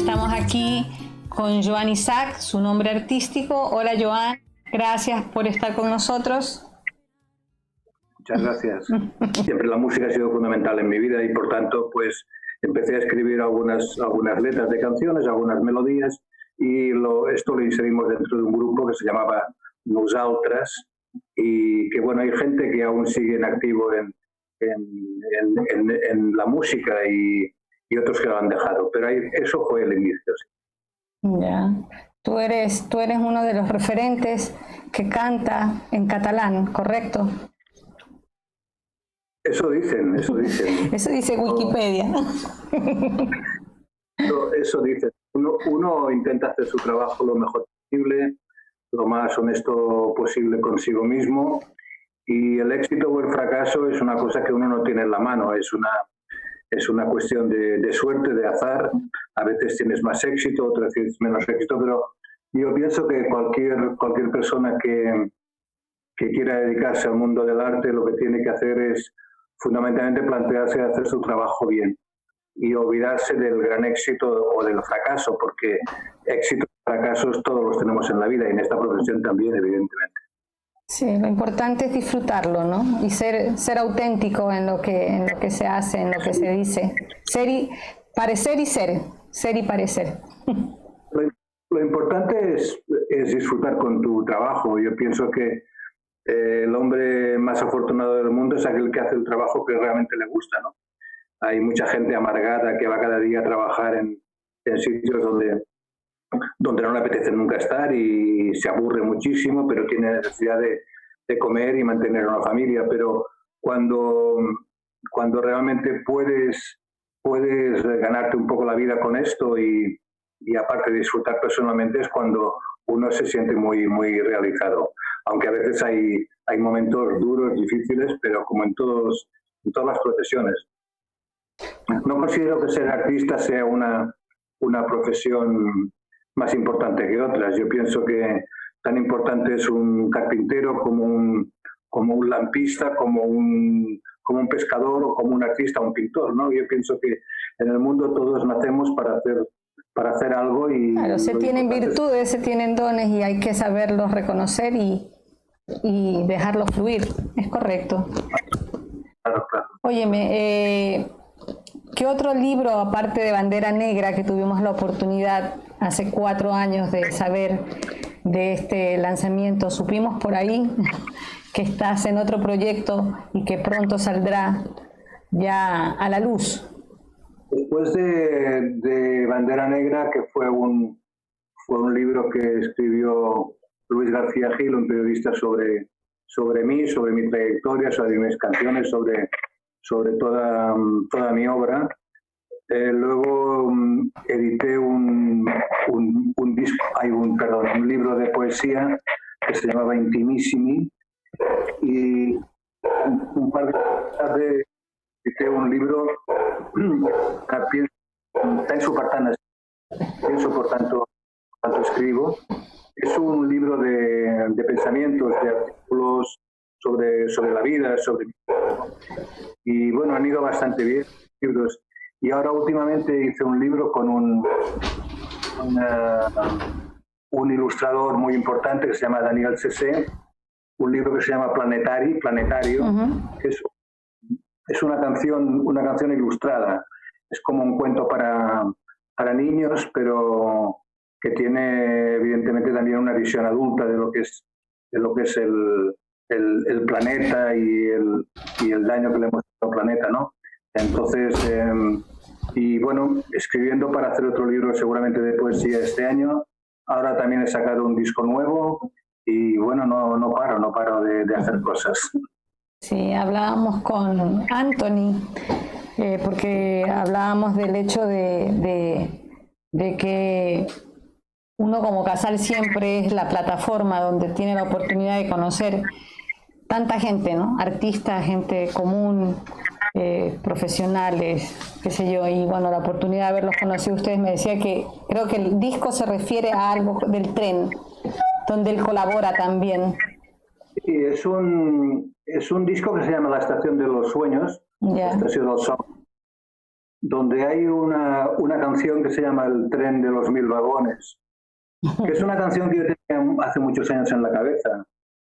estamos aquí con Joan Isaac, su nombre artístico. Hola Joan, gracias por estar con nosotros. Muchas gracias. Siempre la música ha sido fundamental en mi vida y por tanto pues empecé a escribir algunas letras de canciones, algunas melodías y esto lo inserimos dentro de un grupo que se llamaba Nosaltres y que bueno, hay gente que aún sigue en activo en la música y otros que lo han dejado, pero eso fue el inicio. Sí. Ya. Tú eres uno de los referentes que canta en catalán, ¿correcto? Eso dicen. Eso dice Wikipedia. Eso dicen. Uno intenta hacer su trabajo lo mejor posible, lo más honesto posible consigo mismo, y el éxito o el fracaso es una cosa que uno no tiene en la mano, es una cuestión de suerte, de azar. A veces tienes más éxito, otras veces menos éxito, pero yo pienso que cualquier persona que quiera dedicarse al mundo del arte lo que tiene que hacer es fundamentalmente plantearse hacer su trabajo bien y olvidarse del gran éxito o del fracaso, porque éxitos y fracasos todos los tenemos en la vida y en esta profesión también, evidentemente. Sí, lo importante es disfrutarlo, ¿no? Y ser auténtico en lo que se hace, en lo que se dice. Parecer y ser y parecer. Lo importante es disfrutar con tu trabajo. Yo pienso que el hombre más afortunado del mundo es aquel que hace el trabajo que realmente le gusta, ¿no? Hay mucha gente amargada que va cada día a trabajar en sitios donde no le apetece nunca estar y se aburre muchísimo, pero tiene necesidad de comer y mantener una familia. Pero cuando realmente puedes ganarte un poco la vida con esto y aparte de disfrutar personalmente es cuando uno se siente muy, muy realizado. Aunque a veces hay momentos duros, difíciles, pero como en todas las profesiones. No considero que ser artista sea una profesión más importante que otras. Yo pienso que tan importante es un carpintero como un lampista, como un pescador o como un artista, un pintor, ¿no? Yo pienso que en el mundo todos nacemos para hacer algo y... Claro, se tienen virtudes, se tienen dones y hay que saberlos reconocer y dejarlos fluir. Es correcto. Claro. Óyeme, ¿qué otro libro, aparte de Bandera Negra, que tuvimos la oportunidad hace 4 años de saber de este lanzamiento, supimos por ahí que estás en otro proyecto y que pronto saldrá ya a la luz? Después de Bandera Negra, que fue un libro que escribió Luis García Gil, un periodista sobre mí, sobre mi trayectoria, sobre mis canciones, sobre toda mi obra. Luego edité un libro de poesía que se llamaba Intimissimi y un par de días tarde edité un libro Penso per tant, pienso por tanto escribo. Es un libro de pensamientos, de artículos sobre la vida, y bueno, han ido bastante bien libros. Y ahora últimamente hice un libro con un ilustrador muy importante que se llama Daniel Cessé, un libro que se llama Planetario, que es una canción ilustrada. Es como un cuento para niños, pero que tiene evidentemente también una visión adulta de lo que es el planeta y el daño que le hemos hecho al planeta, ¿no? Entonces, y bueno, escribiendo para hacer otro libro seguramente de poesía este año. Ahora también he sacado un disco nuevo y bueno, no paro de hacer cosas. Sí, hablábamos con Anthony, porque hablábamos del hecho de que uno como Casal siempre es la plataforma donde tiene la oportunidad de conocer tanta gente, ¿no? Artistas, gente común, profesionales, qué sé yo, y bueno, la oportunidad de haberlos conocido ustedes. Me decía que creo que el disco se refiere a algo del tren, donde él colabora también. Sí, es un disco que se llama La Estación de los Sueños, La Estación del Son, donde hay una canción que se llama El tren de los 1000 vagones, que es una canción que yo tenía hace muchos años en la cabeza,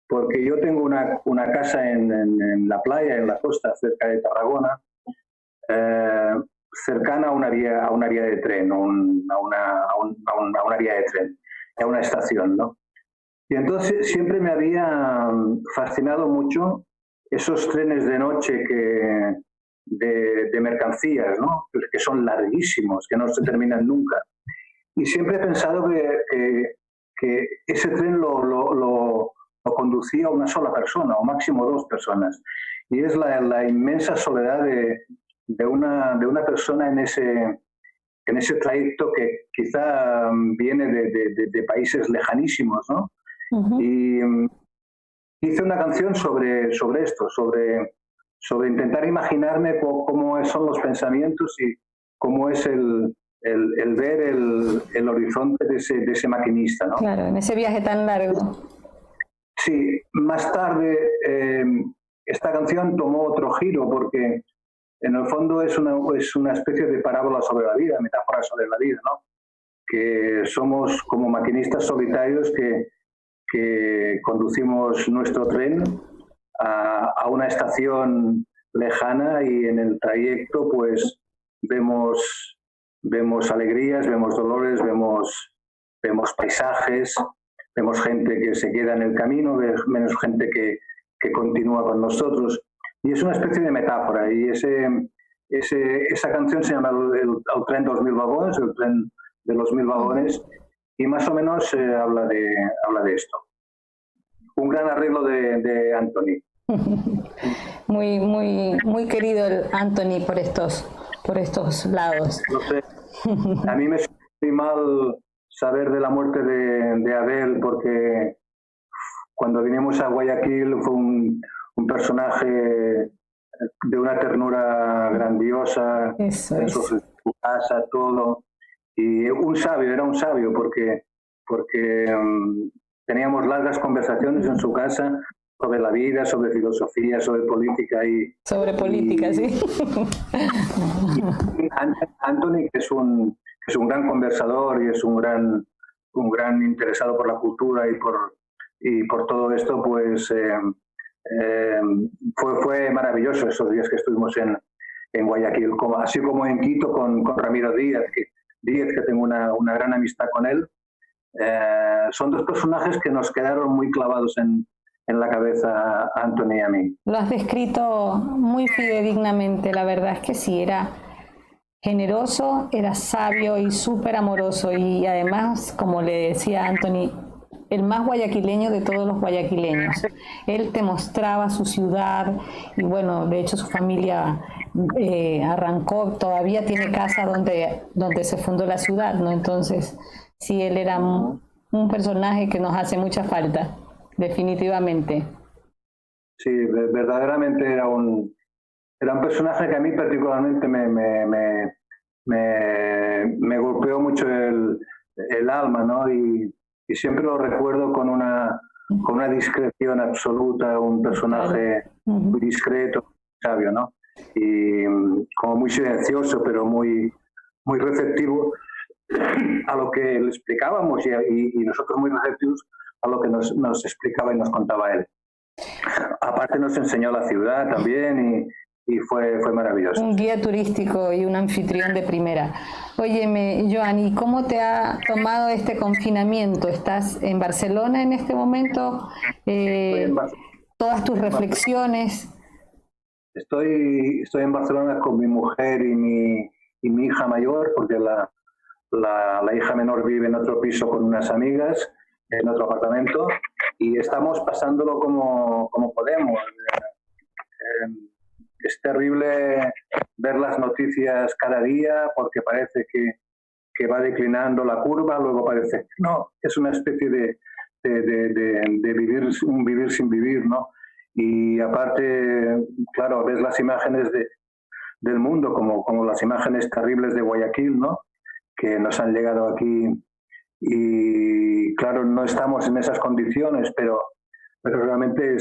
porque yo tengo una casa en la playa, en la costa, cerca de Tarragona, cercana a una vía de tren, a una vía de tren, a una estación, ¿no? Y entonces siempre me había fascinado mucho esos trenes de noche de mercancías, ¿no? Que son larguísimos, que no se terminan nunca. Y siempre he pensado que ese tren lo conducía una sola persona, o máximo 2 personas. Y es la inmensa soledad de una persona en ese trayecto que quizá viene de países lejanísimos, ¿no? Uh-huh. Y hice una canción sobre esto, sobre intentar imaginarme cómo son los pensamientos y cómo es el ver el horizonte de ese maquinista, ¿no? Claro, en ese viaje tan largo. Sí, más tarde esta canción tomó otro giro porque en el fondo es una especie de parábola sobre la vida, metáfora sobre la vida, ¿no? Que somos como maquinistas solitarios que conducimos nuestro tren a una estación lejana y en el trayecto pues vemos alegrías, vemos dolores, vemos paisajes, vemos gente que se queda en el camino, vemos gente que continúa con nosotros. Y es una especie de metáfora. Y esa canción se llama el tren de los 1000 vagones, el tren de los 1000 vagones, y más o menos habla de esto. Un gran arreglo de Anthony. Muy, muy, muy querido el Anthony por estos lados. No sé, a mí me siento muy mal saber de la muerte de Abel, porque cuando vinimos a Guayaquil fue un personaje de una ternura grandiosa, en su casa, todo, y era un sabio, porque teníamos largas conversaciones en su casa sobre la vida, sobre filosofía, sobre política. Sobre política, sí. Y Anthony, que es un gran conversador y es un gran interesado por la cultura y por todo esto, pues fue maravilloso esos días que estuvimos en Guayaquil, así como en Quito con Ramiro Díaz, que tengo una gran amistad con él. Son 2 personajes que nos quedaron muy clavados en la cabeza, Anthony y a mí. Lo has descrito muy fidedignamente, la verdad es que sí, era generoso, era sabio y súper amoroso, y además, como le decía Anthony, el más guayaquileño de todos los guayaquileños. Él te mostraba su ciudad y bueno, de hecho su familia arrancó, todavía tiene casa donde se fundó la ciudad, ¿no? Entonces, sí, él era un personaje que nos hace mucha falta, definitivamente. Sí, verdaderamente era un personaje que a mí particularmente me golpeó mucho el alma, ¿no? Y siempre lo recuerdo con una discreción absoluta, un personaje muy discreto, sabio, ¿no? Y como muy silencioso, pero muy, muy receptivo a lo que le explicábamos y nosotros muy receptivos a lo que nos explicaba y nos contaba él. Aparte nos enseñó la ciudad también y fue maravilloso. Un guía turístico y un anfitrión de primera. Óyeme, Joan, ¿y cómo te ha tomado este confinamiento? ¿Estás en Barcelona en este momento? ¿Todas tus reflexiones? Estoy en Barcelona con mi mujer y mi hija mayor, porque la hija menor vive en otro piso con unas amigas, en otro apartamento, y estamos pasándolo como podemos. Es terrible ver las noticias cada día porque parece que va declinando la curva, luego parece que no, es una especie de vivir sin vivir, ¿no? Y aparte, claro, ves las imágenes del mundo, como las imágenes terribles de Guayaquil, ¿no? Que nos han llegado aquí y claro, no estamos en esas condiciones, pero realmente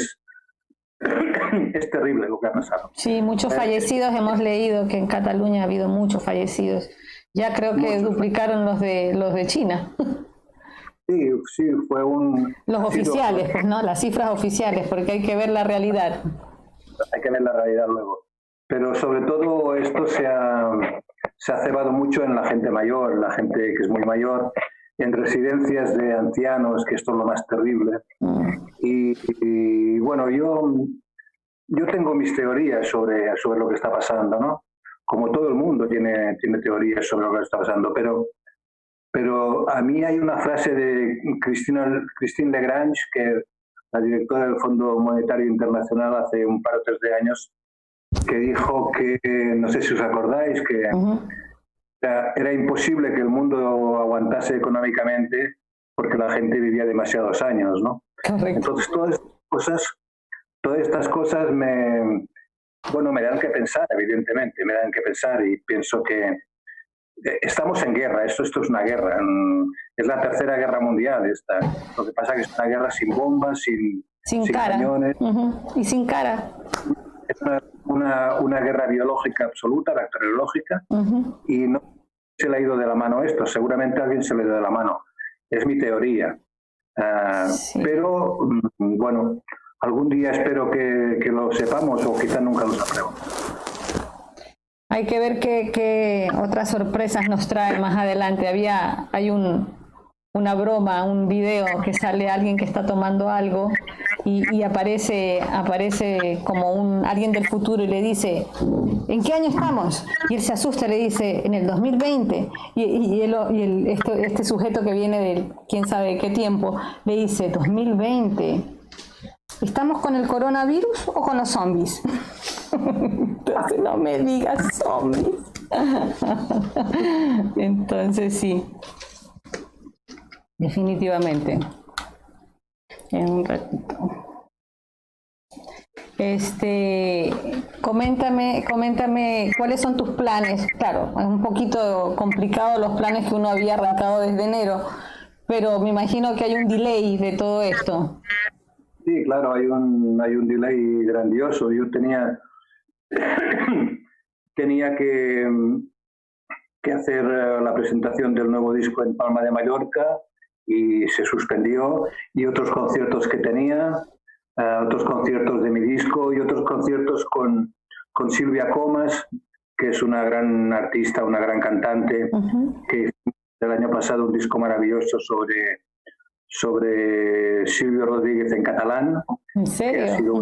es terrible lo que ha pasado. Sí, muchos fallecidos, hemos leído que en Cataluña ha habido muchos fallecidos. Ya creo que duplicaron los de China. Sí, fue un... Los oficiales, pues no, las cifras oficiales, porque hay que ver la realidad. Hay que ver la realidad luego. Pero sobre todo esto se ha cebado mucho en la gente mayor, la gente que es muy mayor, en residencias de ancianos, que esto es lo más terrible. Y bueno, yo tengo mis teorías sobre lo que está pasando, ¿no? Como todo el mundo tiene teorías sobre lo que está pasando, pero a mí hay una frase de Christine Lagrange, que la directora del Fondo Monetario Internacional hace un par o tres de años, que dijo que, no sé si os acordáis, que era imposible que el mundo aguantase económicamente porque la gente vivía demasiados años, ¿no? Correcto. Entonces todas estas cosas me dan que pensar, evidentemente, me dan que pensar, y pienso que estamos en guerra, esto es una guerra, es la tercera guerra mundial esta. Lo que pasa es que es una guerra sin bombas, sin cara. cañones. Y sin cara. Es una guerra biológica absoluta, bacteriológica, y no se le ha ido de la mano esto, seguramente a alguien se le ha ido de la mano. Es mi teoría. Sí. Pero, bueno, algún día espero que lo sepamos, o quizás nunca lo sabremos. Hay que ver qué otras sorpresas nos trae más adelante. Hay una broma, un video que sale alguien que está tomando algo y aparece como alguien del futuro y le dice, ¿en qué año estamos? Y él se asusta y le dice, en el 2020. Este sujeto que viene de quién sabe qué tiempo le dice, 2020. ¿Estamos con el coronavirus o con los zombies? Entonces no me digas zombies. Entonces sí. Definitivamente. En un ratito. Coméntame cuáles son tus planes. Claro, es un poquito complicado los planes que uno había arrancado desde enero, pero me imagino que hay un delay de todo esto. Sí, claro, hay un delay grandioso. Yo tenía que hacer la presentación del nuevo disco en Palma de Mallorca y se suspendió, y otros conciertos que tenía, otros conciertos de mi disco y otros conciertos con Silvia Comas, que es una gran artista, una gran cantante, que hizo el año pasado un disco maravilloso sobre Silvio Rodríguez en catalán. ¿En serio? Que ha sido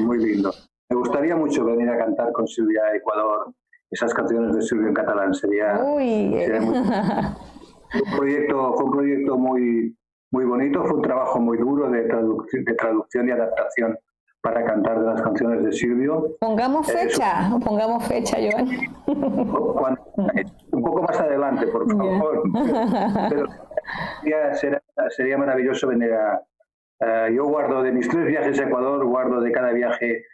muy lindo. Me gustaría mucho venir a cantar con Silvia a Ecuador esas canciones de Silvio en catalán. Sería muy... Fue un proyecto muy bonito, fue un trabajo muy duro de traducción y adaptación para cantar de las canciones de Silvio. Pongamos fecha, Joan. Un poco más adelante, por favor. Pero sería maravilloso venir yo guardo de mis 3 viajes a Ecuador, guardo de cada viaje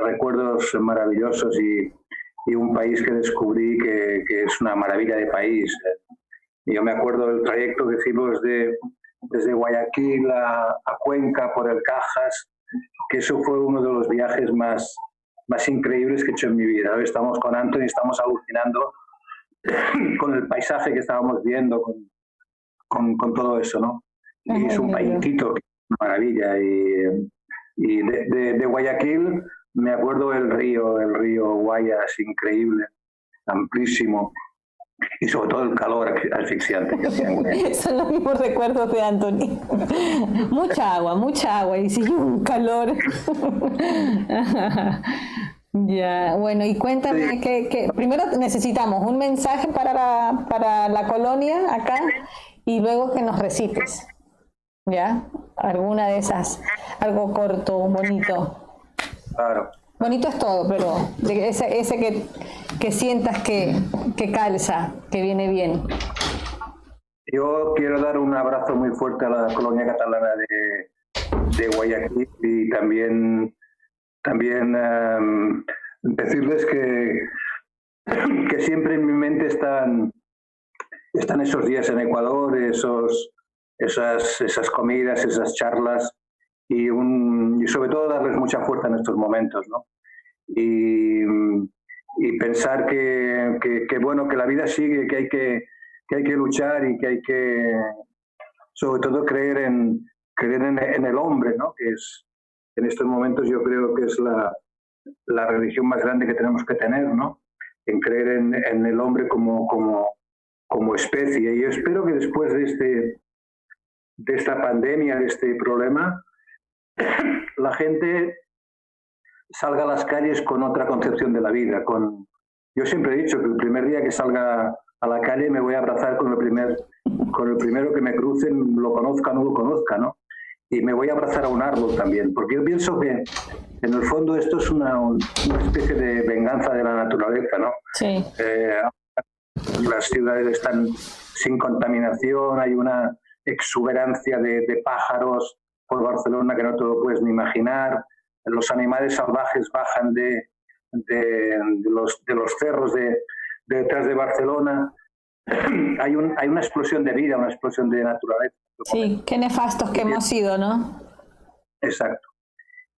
recuerdos maravillosos y un país que descubrí que es una maravilla de país. Yo me acuerdo del trayecto que hicimos desde Guayaquil a Cuenca por el Cajas, que eso fue uno de los viajes más increíbles que he hecho en mi vida. Hoy estamos con Anthony, estamos alucinando con el paisaje que estábamos viendo, con todo eso, ¿no? Y es un paisito, una maravilla. Y de Guayaquil me acuerdo el río Guayas, increíble, amplísimo. Y sobre todo el calor asfixiante que hacía. Son los mismos recuerdos de Anthony. Mucha agua y sí, un calor. Ya, bueno, y cuéntame que primero necesitamos un mensaje para la colonia acá y luego que nos recites. ¿Ya? Alguna de esas, algo corto, bonito. Claro. Bonito es todo, pero ese que sientas que calza, que viene bien. Yo quiero dar un abrazo muy fuerte a la colonia catalana de Guayaquil y también decirles que siempre en mi mente están esos días en Ecuador, esas comidas, esas charlas, y sobre todo darles mucha fuerza en estos momentos, ¿no? Y pensar que bueno, que la vida sigue, que hay que luchar y que hay que, sobre todo, creer en el hombre, ¿no? Que es, en estos momentos, yo creo que es la religión más grande que tenemos que tener, ¿no? En creer en el hombre como especie. Y yo espero que después de esta pandemia, de este problema, la gente salga a las calles con otra concepción de la vida. Yo siempre he dicho que el primer día que salga a la calle me voy a abrazar con el primero que me cruce, lo conozca o no lo conozca, ¿no? Y me voy a abrazar a un árbol también, porque yo pienso que en el fondo esto es una especie de venganza de la naturaleza, ¿no? Sí. Las ciudades están sin contaminación, hay una exuberancia de pájaros por Barcelona que no te lo puedes ni imaginar. Los animales salvajes bajan de los cerros de detrás de Barcelona. Hay una explosión de vida, una explosión de naturaleza. Sí, qué nefastos que hemos sido, ¿no? Exacto.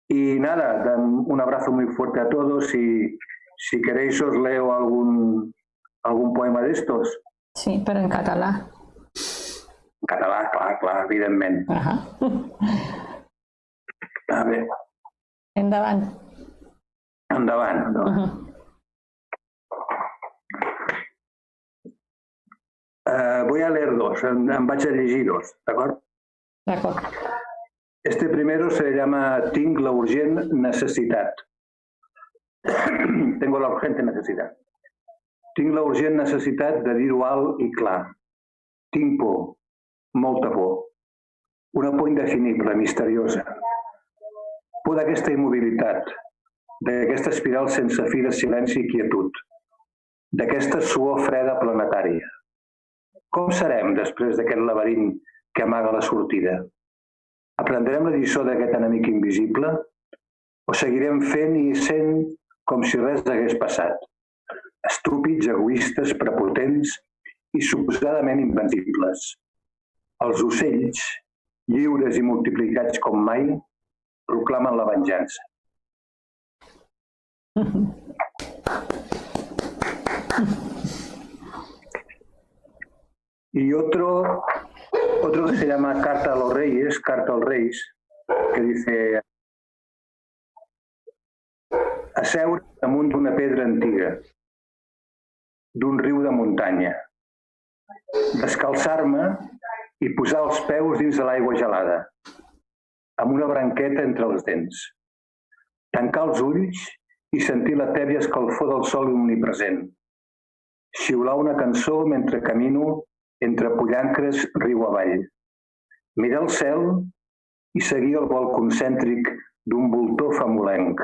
Y nada, un abrazo muy fuerte a todos y si queréis os leo algún poema de estos. Sí, pero en catalán. En catalán, clar, evidentment. Ajá. A ver. Endavant. Endavant. Voy a leer dos, em vaig a llegir dos, d'acord? D'acord. Este primero se llama Tinc la urgent necessitat. Tengo la urgente necesidad. Tinc la urgent necessitat de dir-ho alt i clar. Tinc por, molta por. Una por indefinible, misteriosa. Por d'aquesta immobilitat, d'aquesta espiral sense fi de silenci i quietud, d'aquesta suor freda planetària. Com serem després d'aquest laberint que amaga la sortida? Aprendrem la lliçó d'aquest enemic invisible o seguirem fent i sent com si res hagués passat? Estúpids, egoistes, prepotents i suposadament invencibles. Els ocells, lliures i multiplicats com mai, proclamen la venjança. Y otro que se llama Carta a los Reyes, Carta als Reis, que dice: asseure damunt d'una pedra antiga, d'un riu de muntanya, descalçar-me i posar els peus dins de l'aigua gelada, amb una branqueta entre els dents, tancar els ulls i sentir la tèbia escalfor del sol omnipresent, xiular una cançó mentre camino entre pollancres riu avall, mirar el cel i seguir el vol concèntric d'un voltor famolenc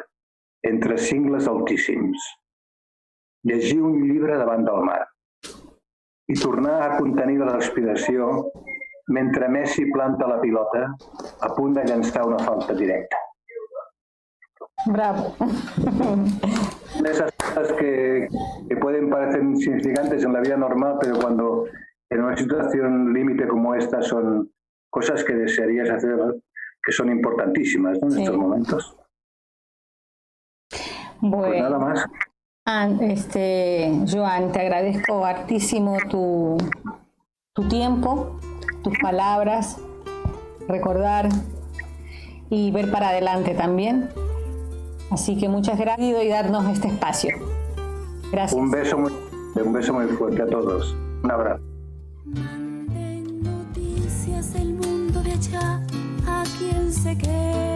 entre cingles altíssims, llegir un llibre davant del mar i tornar a contenir la respiració mentre Messi planta la pilota a punt de llançar una falta directa. Bravo. Esas cosas que pueden parecer insignificantes en la vida normal, pero cuando en una situación límite como esta son cosas que desearías hacer, que son importantísimas, ¿no? En estos momentos. Bueno, pues nada más. Joan, te agradezco hartísimo tu tiempo, tus palabras, recordar y ver para adelante también. Así que muchas gracias y darnos este espacio. Gracias. Un beso muy fuerte a todos. Un abrazo. Manden noticias del mundo de allá a quien se quede.